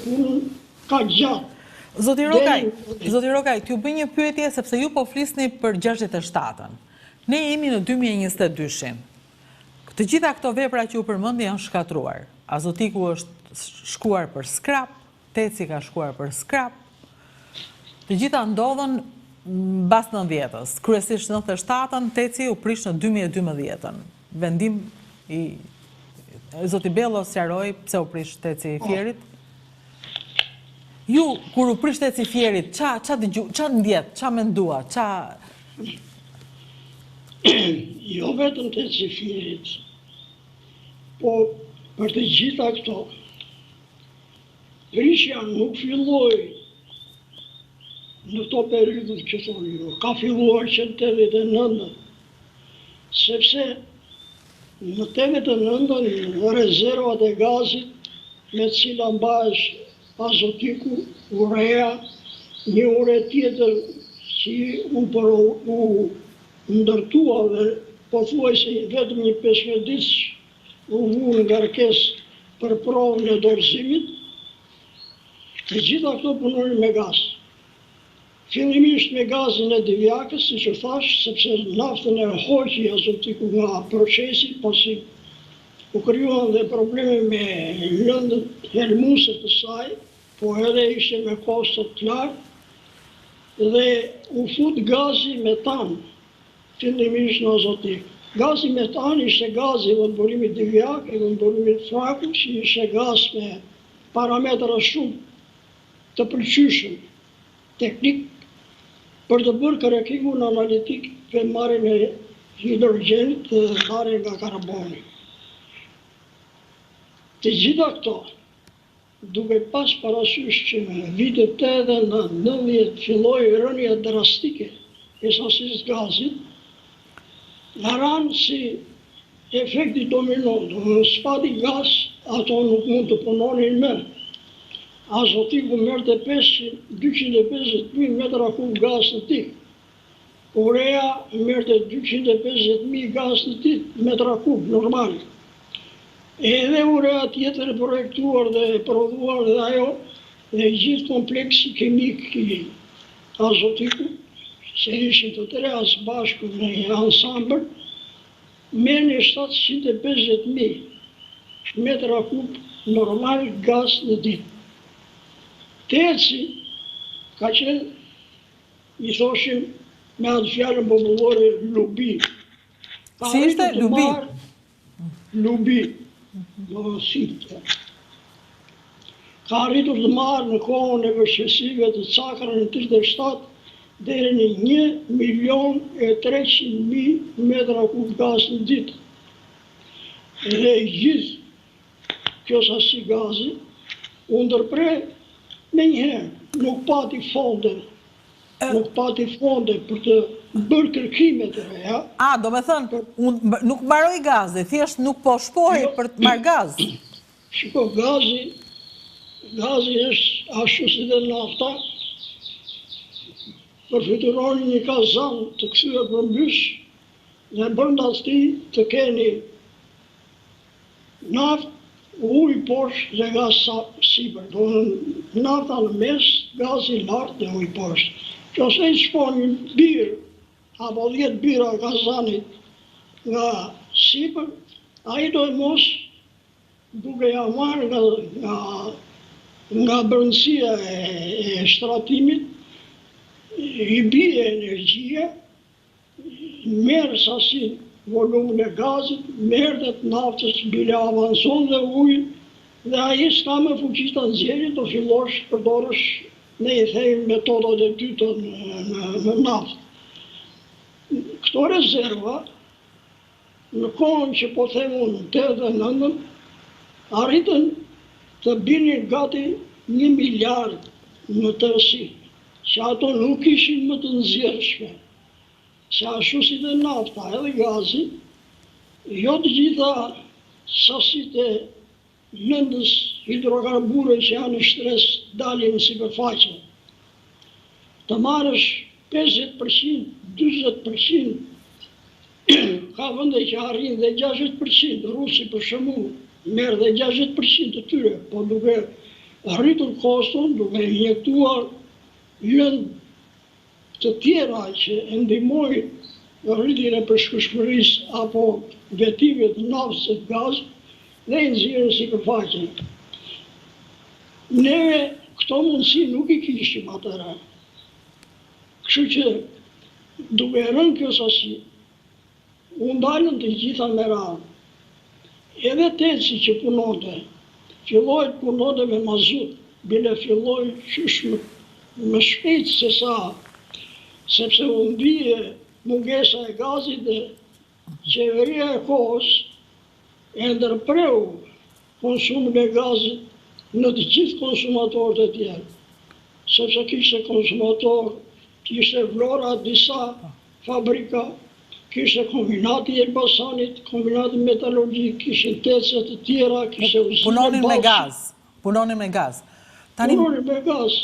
punën ka gjatë. Zoti Rokaj, t'ju bëj një pyetje sepse ju po flisni për 67-ën. Ne jemi në 2022-shin. Të gjitha këto vepra që ju përmendi janë shkatruar. Azotiku është shkuar për skrap, Teci ka shkuar për skrap. Të gjitha ndodhen mbas 90-s. Kryesisht 97-ën, Teci u prish në 2012-ën. Vendim i Zoti Bello sqaroi pse u prish Teci i Fierit. Ju, kur u prish Teci i Fierit, qa ndjet, qa mendua, Jo vetëm Teci i Fierit, po për të gjitha këto, prishja nuk filloi në këto periudhët që thonë ju, ka filluar që në 89, sepse në 89 në rezervat e gazit me cila mbash azotiku, urea, një ure tjetër që u ndërtua dhe po thuaj se vetëm një 15 ditë u vu në ngarkesë për provën e dorëzimit, të gjitha këto punonin me gaz. Fillimisht me gazin e Divjakës, si që thash, sepse naftën e hoqi azotiku nga procesi, pasi u krijuan dhe probleme me lëndën helmuse të saj, po edhe ishte me kostot të lartë, dhe u fut gazi metan, fillimisht në azotik. Gazi metan ishte gazi i vëndëburimit Divjak, i vëndëburimit Fraku, që ishte gaz me parametra shumë të pëlqyeshëm teknik për të bërë kërkekun analitik për marrjen e hidrogenit dhe ndarjen nga karboni. Të gjitha këto, duke pas parasysh që në vitet 80-90 filloi rënja drastike e sasisë gazit, nga ranë si efekti domino, në spati gaz, ato nuk mund të punonin më. Azotiku merte 250.000 metra kub gaz në ditë. Urea merte 250.000 gaz në ditë, metra kub, normal. Edhe urea tjetër e projektuar dhe prodhuar dhe ajo, dhe gjithë kompleksi kemik i azotiku, se ishin të treja së bashku në ansambër, merrni 750.000 metra kub normal gaz në ditë. Teci ka qenë, i thoshim me atë fjallën popullore, lubi. Si ishte lubi? Lubi. Ka arritur të marrë në kohën e vështirësive të cakrën në 37 deri në 1.300.000 metra kub gaz në ditë. Dhe gjithë kjo sasi gazi u ndërprej me njëherë, nuk pati fonde për të bërë kërkimet e reja. Do me thënë, nuk mbaroj gazi, thjesht nuk po shpohi për të marrë gaz. Shiko, gazi është ashtu si dhe nafta, përfituron një kazan të kthyer përmbysh, dhe brenda tij të keni naftë, ujë poshtë dhe gaz sipër. Nafta në mes, gazi lartë dhe ujë poshtë. Nëse i shpon një birë, apo 10 bira kazanit nga sipër, ai do mos, duke ja marrë nga brendësia e shtratimit, i bie energjia, merë sasi volumin e gazit, merret naftës, bile avanson dhe ujë, dhe ai s'ka më fuqi ta nxjerrë, do fillosh përdorësh, ne i thejmë metodat e dyta në naftë. Këto rezerva, në kohën që po them unë, 89, arritën të binin gati 1 miliard në tërësi, që ato nuk ishin më të nxjerrshme. Se ashtu si dhe nafta edhe gazi, jo të gjitha sasitë e lëndës hidrokarbure që janë në shtres dalin në sipërfaqe. Të marrësh 50%, 40%, ka vende që arrin dhe 60%, Rusi për shembull merr dhe 60% të tyre, po duke rritur koston duke injektuar lëndë të tjera që e ndihmojnë rritjen e përshkueshmërisë apo vetimet të naftës së gaz dhe i nxjerrën sipërfaqe. Ne këto mundësi nuk i kishim atëherë. Kështu që duke rënë kjo sasi, u ndalën të gjitha me radhë. Edhe teci që punonte, filloi të punonte me mazut, bile filloi qysh më shpejt se sa, sepse u ndije mungesa e gazit dhe qeveria e kohës e ndërpreu konsumin e gazit në të gjithë konsumatorët e tjerë. Sepse kishte konsumator, kishte Vlora disa fabrika, kishte kombinati i Elbasanit, kombinati metallurgjik, kishin tece të tjera, kishte Punonin me gaz. Punonin me gaz.